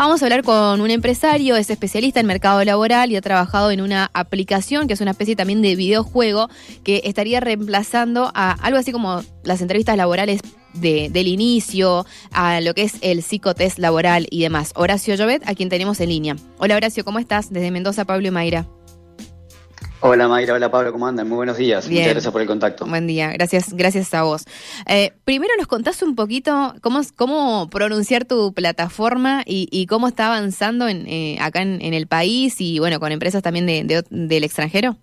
Vamos a hablar con un empresario, es especialista en mercado laboral y ha trabajado en una aplicación que es una especie también de videojuego que estaría reemplazando a algo así como las entrevistas laborales del inicio, a lo que es el psicotest laboral y demás. Horacio Llobet, a quien tenemos en línea. Hola Horacio, ¿cómo estás? Desde Mendoza, Pablo y Mayra. Hola Mayra, hola Pablo, ¿cómo andan? Muy buenos días, Bien. muchas gracias por el contacto. Buen día, gracias a vos. Primero nos contás un poquito cómo pronunciar tu plataforma y cómo está avanzando acá en el país y bueno, con empresas también del extranjero.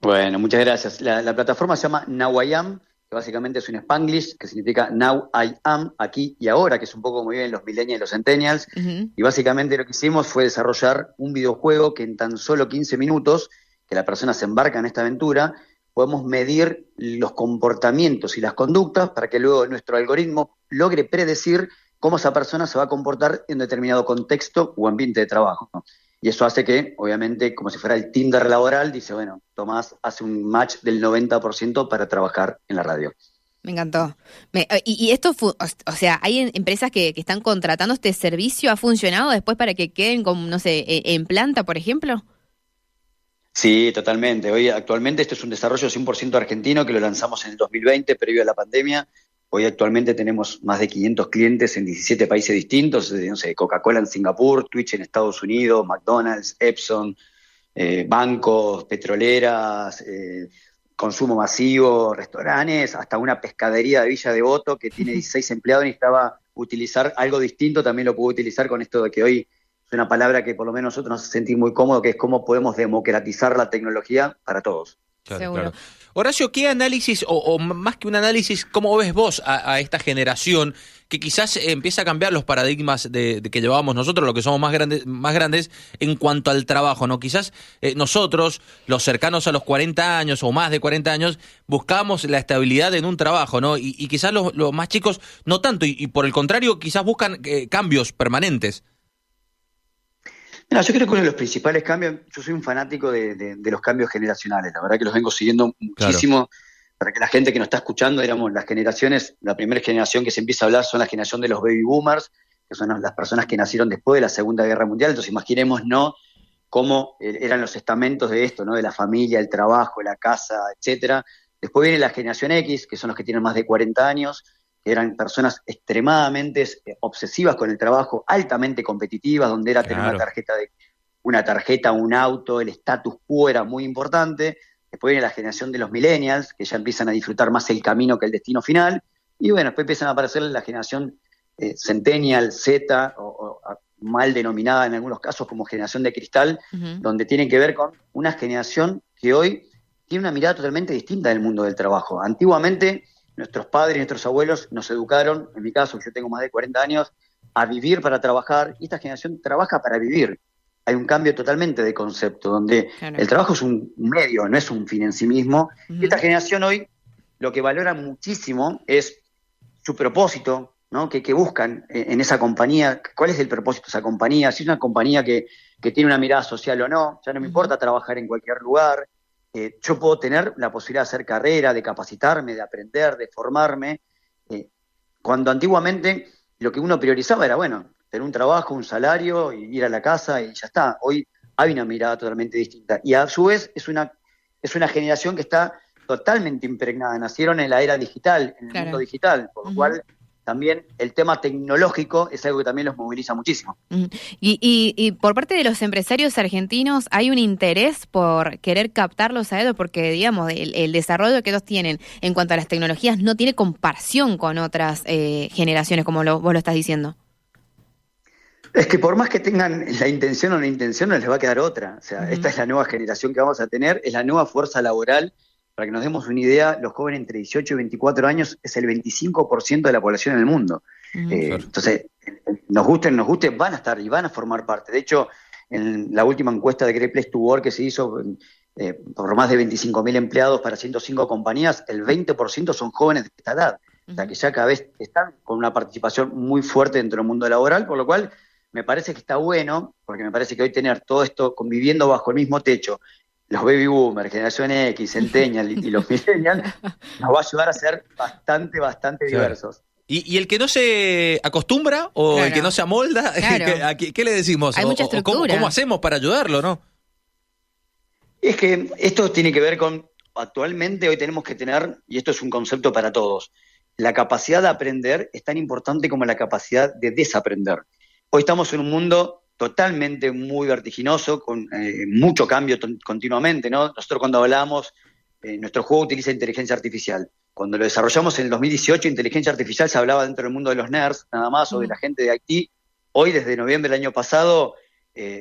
Bueno, muchas gracias. La plataforma se llama Now I Am, que básicamente es un Spanglish, que significa Now I Am, aquí y ahora, que es un poco como viven los millennials y los centennials. Uh-huh. Y básicamente lo que hicimos fue desarrollar un videojuego que en tan solo 15 minutos, que la persona se embarca en esta aventura, podemos medir los comportamientos y las conductas para que luego nuestro algoritmo logre predecir cómo esa persona se va a comportar en determinado contexto o ambiente de trabajo, ¿no? Y eso hace que, obviamente, como si fuera el Tinder laboral, dice, bueno, Tomás hace un match del 90% para trabajar en la radio. Me encantó. Y esto, o sea, hay empresas que están contratando este servicio, ¿ha funcionado después para que queden con, no sé, en planta, por ejemplo? Sí, totalmente. Hoy actualmente esto es un desarrollo 100% argentino que lo lanzamos en el 2020, previo a la pandemia. Hoy actualmente tenemos más de 500 clientes en 17 países distintos, no sé, Coca-Cola en Singapur, Twitch en Estados Unidos, McDonald's, Epson, bancos, petroleras, consumo masivo, restaurantes, hasta una pescadería de Villa Devoto que tiene 16 empleados y necesitaba utilizar algo distinto, también lo pudo utilizar con esto de que hoy es una palabra que por lo menos nosotros nos hace sentir muy cómodo, que es cómo podemos democratizar la tecnología para todos. Claro, Seguro. claro. Horacio, ¿qué análisis, o más que un análisis, cómo ves vos a esta generación que quizás empieza a cambiar los paradigmas de que llevábamos nosotros, los que somos más grandes en cuanto al trabajo, ¿no? Quizás nosotros, los cercanos a los 40 años o más de 40 años, buscamos la estabilidad en un trabajo, ¿no? Y quizás los más chicos no tanto, y por el contrario, quizás buscan cambios permanentes. Mira, yo creo que uno de los principales cambios, yo soy un fanático de los cambios generacionales, la verdad que los vengo siguiendo muchísimo, para que la gente que nos está escuchando, éramos las generaciones, la primera generación que se empieza a hablar son la generación de los baby boomers, que son las personas que nacieron después de la Segunda Guerra Mundial, entonces imaginemos, ¿no?, cómo eran los estamentos de esto, ¿no?, de la familia, el trabajo, la casa, etcétera. Después viene la generación X, que son los que tienen más de 40 años, que eran personas extremadamente obsesivas con el trabajo, altamente competitivas, donde era tener una tarjeta, un auto, el status quo era muy importante. Después viene la generación de los millennials, que ya empiezan a disfrutar más el camino que el destino final. Y bueno, después empiezan a aparecer la generación centennial, Z, o mal denominada en algunos casos como generación de cristal, Uh-huh. donde tienen que ver con una generación que hoy tiene una mirada totalmente distinta del mundo del trabajo. Antiguamente, nuestros padres y nuestros abuelos nos educaron, en mi caso, yo tengo más de 40 años, a vivir para trabajar, y esta generación trabaja para vivir. Hay un cambio totalmente de concepto, donde Claro. el trabajo es un medio, no es un fin en sí mismo. Uh-huh. Y esta generación hoy lo que valora muchísimo es su propósito, ¿no? Que buscan en esa compañía, cuál es el propósito de esa compañía, si es una compañía que tiene una mirada social o no, ya no me Uh-huh. importa trabajar en cualquier lugar. Yo puedo tener la posibilidad de hacer carrera, de capacitarme, de aprender, de formarme, cuando antiguamente lo que uno priorizaba era, bueno, tener un trabajo, un salario, y ir a la casa y ya está. Hoy hay una mirada totalmente distinta. Y a su vez es una generación que está totalmente impregnada. Nacieron en la era digital, en el Claro. mundo digital, por lo Uh-huh. cual también el tema tecnológico es algo que también los moviliza muchísimo. Y por parte de los empresarios argentinos, ¿hay un interés por querer captarlos a ellos? Porque, digamos, el desarrollo que ellos tienen en cuanto a las tecnologías no tiene comparación con otras generaciones, como vos lo estás diciendo. Es que por más que tengan la intención o la intención, no les va a quedar otra. O sea, Uh-huh. esta es la nueva generación que vamos a tener, es la nueva fuerza laboral. Para que nos demos una idea, los jóvenes entre 18 y 24 años es el 25% de la población en el mundo. Uh-huh. Entonces, nos guste, van a estar y van a formar parte. De hecho, en la última encuesta de Great Place to Work que se hizo por más de 25.000 empleados para 105 compañías, el 20% son jóvenes de esta edad. O sea, que ya cada vez están con una participación muy fuerte dentro del mundo laboral, por lo cual me parece que está bueno, porque me parece que hoy tener todo esto conviviendo bajo el mismo techo, los baby boomers, generación X, centennial y los millennials, nos va a ayudar a ser bastante Claro. diversos. ¿Y el que no se acostumbra o Claro. el que no se amolda, Claro. ¿qué le decimos? Hay mucha estructura. ¿Cómo hacemos para ayudarlo, no? Es que esto tiene que ver con, actualmente hoy tenemos que tener, y esto es un concepto para todos, la capacidad de aprender es tan importante como la capacidad de desaprender. Hoy estamos en un mundo totalmente muy vertiginoso, con mucho cambio continuamente, ¿no? Nosotros cuando hablamos, nuestro juego utiliza inteligencia artificial. Cuando lo desarrollamos en el 2018, inteligencia artificial se hablaba dentro del mundo de los nerds, nada más, o de la gente de IT. Hoy, desde noviembre del año pasado,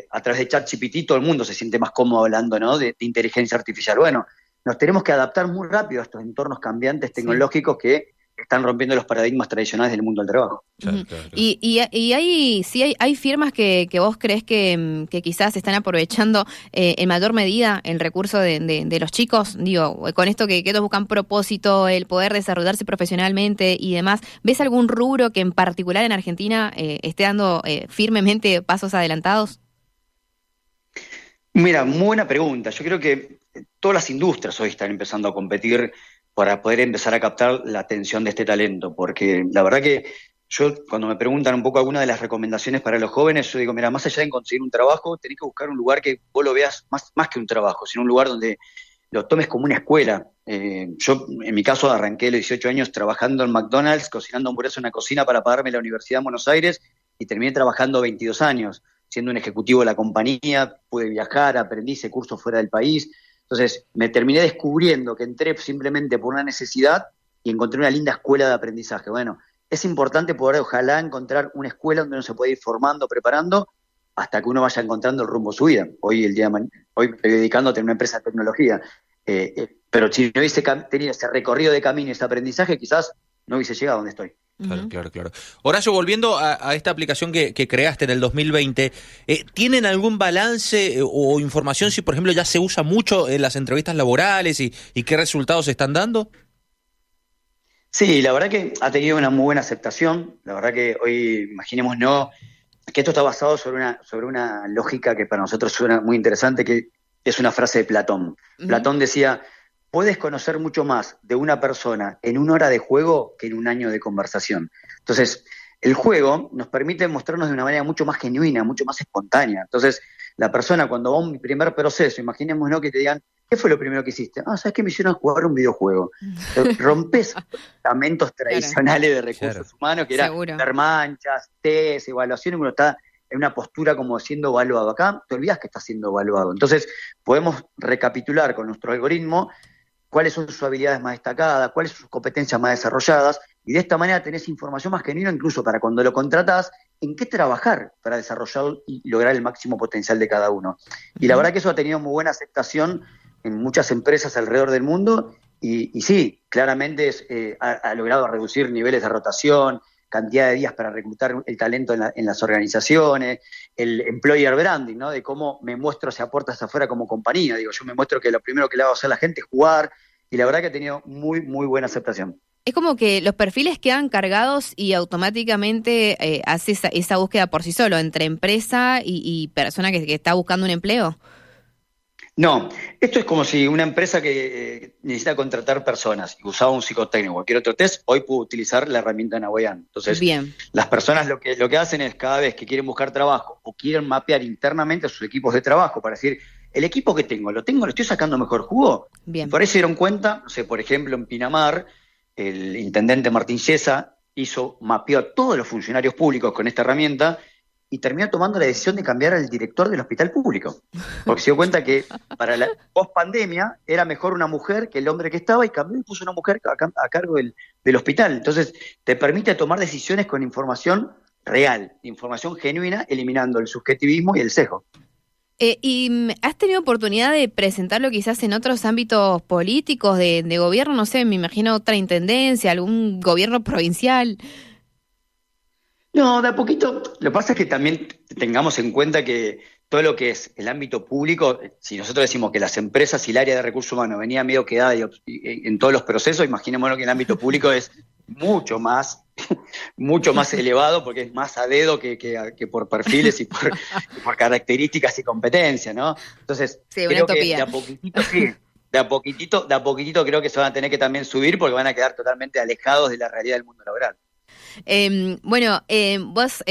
a través de ChatGPT, todo el mundo se siente más cómodo hablando, ¿no?, de inteligencia artificial. Bueno, nos tenemos que adaptar muy rápido a estos entornos cambiantes tecnológicos que están rompiendo los paradigmas tradicionales del mundo del trabajo. Claro. Y hay firmas que vos crees que quizás están aprovechando en mayor medida el recurso de los chicos, digo, con esto que ellos buscan propósito, el poder desarrollarse profesionalmente y demás. ¿Ves algún rubro que en particular en Argentina esté dando firmemente pasos adelantados? Mira, muy buena pregunta. Yo creo que todas las industrias hoy están empezando a competir para poder empezar a captar la atención de este talento, porque la verdad que yo, cuando me preguntan un poco algunas de las recomendaciones para los jóvenes, yo digo, mira, más allá de conseguir un trabajo, tenés que buscar un lugar que vos lo veas más que un trabajo, sino un lugar donde lo tomes como una escuela. Yo, en mi caso, arranqué a los 18 años trabajando en McDonald's, cocinando hamburguesas en una cocina para pagarme la Universidad de Buenos Aires, y terminé trabajando 22 años, siendo un ejecutivo de la compañía, pude viajar, aprendí, hice cursos fuera del país. Entonces, me terminé descubriendo que entré simplemente por una necesidad y encontré una linda escuela de aprendizaje. Bueno, es importante poder, ojalá, encontrar una escuela donde uno se puede ir formando, preparando, hasta que uno vaya encontrando el rumbo de su vida. Hoy me estoy dedicando a tener una empresa de tecnología, pero si no hubiese tenido ese recorrido de camino y ese aprendizaje, quizás no hubiese llegado a donde estoy. Claro. Horacio, volviendo a esta aplicación que creaste en el 2020, ¿tienen algún balance o información si, por ejemplo, ya se usa mucho en las entrevistas laborales y qué resultados están dando? Sí, la verdad que ha tenido una muy buena aceptación. La verdad que hoy, imaginémonos que esto está basado sobre una lógica que para nosotros suena muy interesante, que es una frase de Platón. Platón decía: puedes conocer mucho más de una persona en 1 hora de juego que en 1 año de conversación. Entonces, el juego nos permite mostrarnos de una manera mucho más genuina, mucho más espontánea. Entonces, la persona cuando va a un primer proceso, imaginémonos que te digan, ¿qué fue lo primero que hiciste? ¿Sabes qué? Me hicieron jugar un videojuego. Rompes fundamentos tradicionales de recursos humanos, que era ver manchas, test, evaluaciones, uno está en una postura como siendo evaluado. Acá te olvidas que estás siendo evaluado. Entonces, podemos recapitular con nuestro algoritmo cuáles son sus habilidades más destacadas, cuáles son sus competencias más desarrolladas, y de esta manera tenés información más genuina incluso para cuando lo contratás, en qué trabajar para desarrollar y lograr el máximo potencial de cada uno. Y la verdad que eso ha tenido muy buena aceptación en muchas empresas alrededor del mundo, y sí, claramente ha logrado reducir niveles de rotación, cantidad de días para reclutar el talento en las organizaciones, el employer branding, ¿no? De cómo me muestro hacia puertas afuera como compañía. Digo, yo me muestro que lo primero que le hago hacer a la gente es jugar, y la verdad que ha tenido muy, muy buena aceptación. Es como que los perfiles quedan cargados y automáticamente hace esa búsqueda por sí solo, entre empresa y persona que está buscando un empleo. No, esto es como si una empresa que necesita contratar personas y usaba un psicotécnico o cualquier otro test, hoy puede utilizar la herramienta Nawayan. Entonces, las personas lo que hacen es, cada vez que quieren buscar trabajo o quieren mapear internamente a sus equipos de trabajo para decir, el equipo que tengo, ¿lo estoy sacando mejor jugo? Bien. Por eso se dieron cuenta, no sé, por ejemplo, en Pinamar, el intendente Martín Chiesa mapeó a todos los funcionarios públicos con esta herramienta y terminó tomando la decisión de cambiar al director del hospital público, porque se dio cuenta que para la post-pandemia era mejor una mujer que el hombre que estaba, y cambió y puso una mujer a cargo del hospital. Entonces, te permite tomar decisiones con información real, información genuina, eliminando el subjetivismo y el sesgo. ¿Y has tenido oportunidad de presentarlo quizás en otros ámbitos políticos de gobierno? No sé, me imagino otra intendencia, algún gobierno provincial. No, de a poquito. Lo que pasa es que también tengamos en cuenta que todo lo que es el ámbito público, si nosotros decimos que las empresas y el área de recursos humanos venía medio quedada en todos los procesos, imaginémonos que el ámbito público es mucho más elevado, porque es más a dedo que por perfiles y por características y competencias, ¿no? Entonces, creo que de a poquitito sí. De a poquitito creo que se van a tener que también subir, porque van a quedar totalmente alejados de la realidad del mundo laboral. Bueno, vos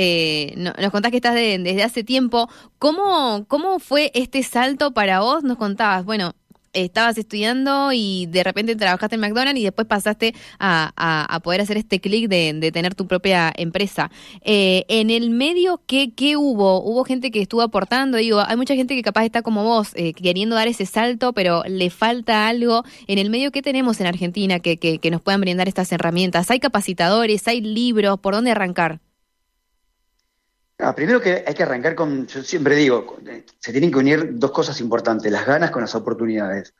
nos contás que estás desde hace tiempo. ¿Cómo fue este salto para vos? Nos contabas, bueno, estabas estudiando y de repente trabajaste en McDonald's y después pasaste a poder hacer este clic de tener tu propia empresa. En el medio, ¿qué hubo? ¿Hubo gente que estuvo aportando? Digo, hay mucha gente que capaz está como vos, queriendo dar ese salto, pero le falta algo. En el medio, ¿qué tenemos en Argentina que nos puedan brindar estas herramientas? ¿Hay capacitadores? ¿Hay libros? ¿Por dónde arrancar? Primero que hay que arrancar yo siempre digo, se tienen que unir dos cosas importantes, las ganas con las oportunidades.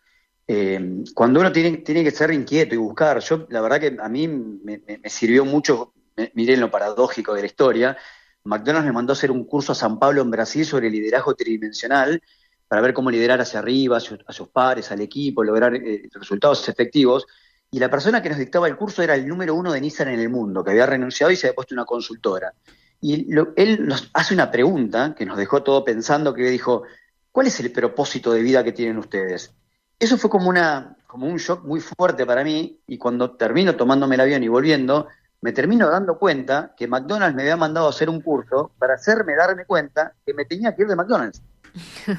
Cuando uno tiene que ser inquieto y buscar, la verdad que a mí me sirvió mucho, miren lo paradójico de la historia, McDonald's me mandó a hacer un curso a San Pablo en Brasil sobre liderazgo tridimensional para ver cómo liderar hacia arriba, a sus pares, al equipo, lograr resultados efectivos. Y la persona que nos dictaba el curso era el número 1 de Nissan en el mundo, que había renunciado y se había puesto una consultora. Y él nos hace una pregunta que nos dejó todo pensando, que dijo, ¿cuál es el propósito de vida que tienen ustedes? Eso fue como un shock muy fuerte para mí, y cuando termino tomándome el avión y volviendo, me termino dando cuenta que McDonald's me había mandado a hacer un curso para hacerme darme cuenta que me tenía que ir de McDonald's.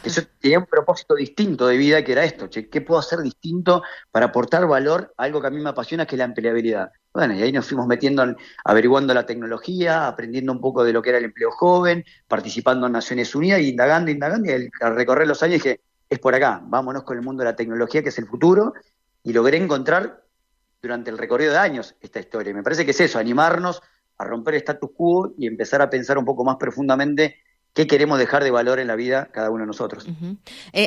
Que yo tenía un propósito distinto de vida, que era esto, ¿qué puedo hacer distinto para aportar valor a algo que a mí me apasiona, que es la empleabilidad? Bueno, y ahí nos fuimos metiendo, averiguando la tecnología, aprendiendo un poco de lo que era el empleo joven, participando en Naciones Unidas, y indagando, y al recorrer los años dije, es por acá, vámonos con el mundo de la tecnología, que es el futuro, y logré encontrar durante el recorrido de años esta historia. Y me parece que es eso, animarnos a romper el status quo y empezar a pensar un poco más profundamente qué queremos dejar de valor en la vida cada uno de nosotros. Uh-huh.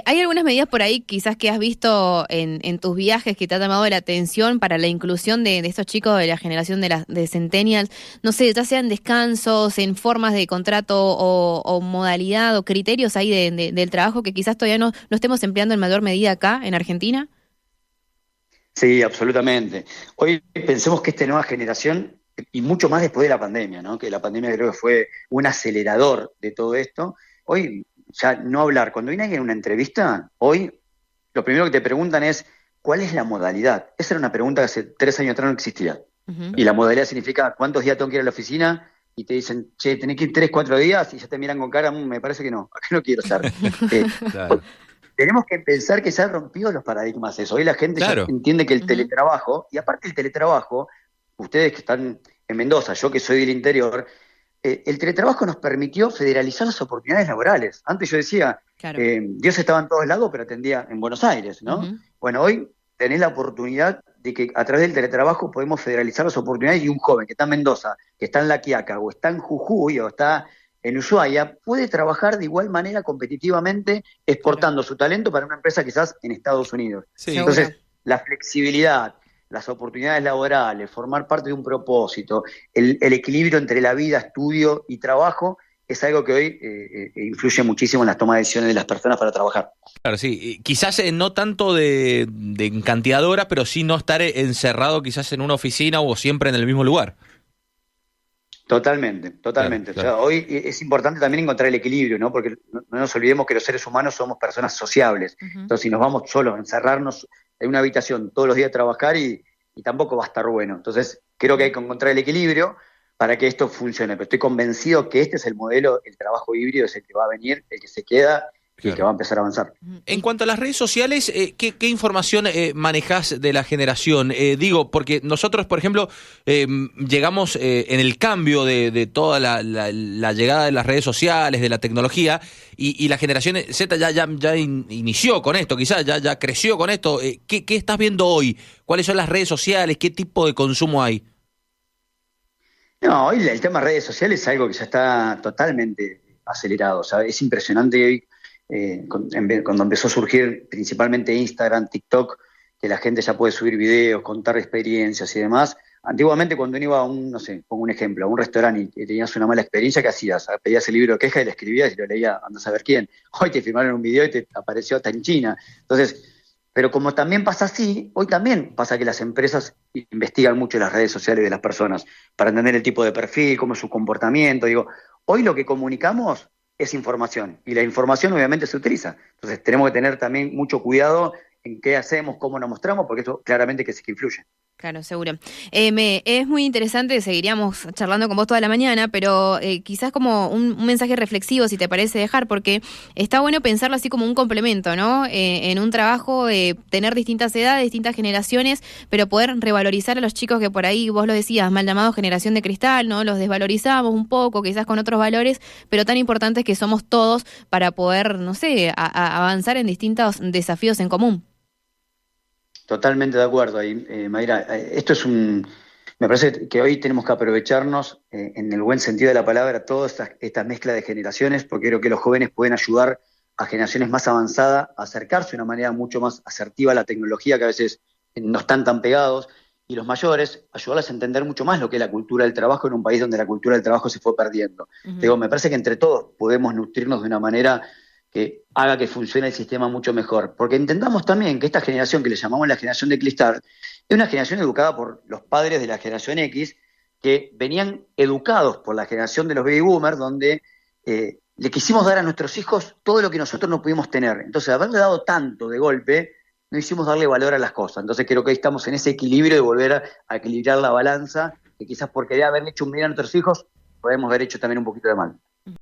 ¿Hay algunas medidas por ahí quizás que has visto en tus viajes que te ha llamado la atención para la inclusión de estos chicos de la generación de Centennials? No sé, ya sean descansos, en formas de contrato o modalidad o criterios ahí del trabajo que quizás todavía no estemos empleando en mayor medida acá en Argentina. Sí, absolutamente. Hoy pensemos que esta nueva generación, y mucho más después de la pandemia, ¿no? Que la pandemia creo que fue un acelerador de todo esto. Hoy ya no hablar, cuando viene alguien en una entrevista, hoy lo primero que te preguntan es, ¿cuál es la modalidad? Esa era una pregunta que hace 3 años atrás no existía. Uh-huh. Y la modalidad significa cuántos días tengo que ir a la oficina, y te dicen, che, tenés que ir 3, 4 días, y ya te miran con cara, me parece que no, acá no quiero estar. Claro. Tenemos que pensar que se han rompido los paradigmas eso. Hoy la gente ya entiende que el teletrabajo, y aparte el teletrabajo, ustedes que están en Mendoza, yo que soy del interior, el teletrabajo nos permitió federalizar las oportunidades laborales. Antes yo decía, Dios estaba en todos lados, pero atendía en Buenos Aires, ¿no? Uh-huh. Bueno, hoy tenés la oportunidad de que a través del teletrabajo podemos federalizar las oportunidades, y un joven que está en Mendoza, que está en La Quiaca, o está en Jujuy, o está en Ushuaia, puede trabajar de igual manera competitivamente, exportando su talento para una empresa quizás en Estados Unidos. Sí. Entonces, la flexibilidad, las oportunidades laborales, formar parte de un propósito, el equilibrio entre la vida, estudio y trabajo, es algo que hoy influye muchísimo en las tomas de decisiones de las personas para trabajar. Claro, sí. Quizás no tanto de cantidad de horas, pero sí no estar encerrado quizás en una oficina o siempre en el mismo lugar. Totalmente. Claro. O sea, hoy es importante también encontrar el equilibrio, ¿no? Porque no nos olvidemos que los seres humanos somos personas sociables. Uh-huh. Entonces, si nos vamos solos a encerrarnos en una habitación todos los días a trabajar, y tampoco va a estar bueno. Entonces, creo que hay que encontrar el equilibrio para que esto funcione. Pero estoy convencido que este es el modelo, el trabajo híbrido es el que va a venir, el que se queda, y que va a empezar a avanzar. En cuanto a las redes sociales, ¿qué información manejás de la generación? Digo, porque nosotros, por ejemplo, llegamos en el cambio de toda la llegada de las redes sociales, de la tecnología, y la generación Z ya inició con esto, quizás ya creció con esto. ¿Qué estás viendo hoy? ¿Cuáles son las redes sociales? ¿Qué tipo de consumo hay? No, hoy el tema de redes sociales es algo que ya está totalmente acelerado. O sea, es impresionante hoy. Cuando empezó a surgir principalmente Instagram, TikTok, que la gente ya puede subir videos, contar experiencias y demás. Antiguamente, cuando uno iba a pongo un ejemplo, a un restaurante y tenías una mala experiencia, ¿qué hacías? Pedías el libro de queja y lo escribías y lo leía, andás a ver quién. Hoy te filmaron un video y te apareció hasta en China. Entonces, pero como también pasa así, hoy también pasa que las empresas investigan mucho las redes sociales de las personas para entender el tipo de perfil, cómo es su comportamiento. Digo, hoy lo que comunicamos es información, y la información obviamente se utiliza. Entonces tenemos que tener también mucho cuidado en qué hacemos, cómo nos mostramos, porque eso claramente que sí que influye. Claro, seguro. Es muy interesante, seguiríamos charlando con vos toda la mañana, pero quizás como un mensaje reflexivo, si te parece dejar, porque está bueno pensarlo así como un complemento, ¿no? En un trabajo, tener distintas edades, distintas generaciones, pero poder revalorizar a los chicos que por ahí, vos lo decías, mal llamado generación de cristal, ¿no? Los desvalorizamos un poco, quizás con otros valores, pero tan importantes que somos todos para poder, no sé, avanzar en distintos desafíos en común. Totalmente de acuerdo ahí, Mayra. Esto es me parece que hoy tenemos que aprovecharnos, en el buen sentido de la palabra, toda esta mezcla de generaciones, porque creo que los jóvenes pueden ayudar a generaciones más avanzadas a acercarse de una manera mucho más asertiva a la tecnología, que a veces no están tan pegados, y los mayores, ayudarles a entender mucho más lo que es la cultura del trabajo en un país donde la cultura del trabajo se fue perdiendo. Uh-huh. Digo, me parece que entre todos podemos nutrirnos de una manera que haga que funcione el sistema mucho mejor. Porque entendamos también que esta generación que le llamamos la generación de cristal es una generación educada por los padres de la generación X, que venían educados por la generación de los baby boomers, donde le quisimos dar a nuestros hijos todo lo que nosotros no pudimos tener. Entonces, haberle dado tanto de golpe, no hicimos darle valor a las cosas. Entonces, creo que hoy estamos en ese equilibrio de volver a equilibrar la balanza, que quizás por querer haber hecho un bien a nuestros hijos, podemos haber hecho también un poquito de mal.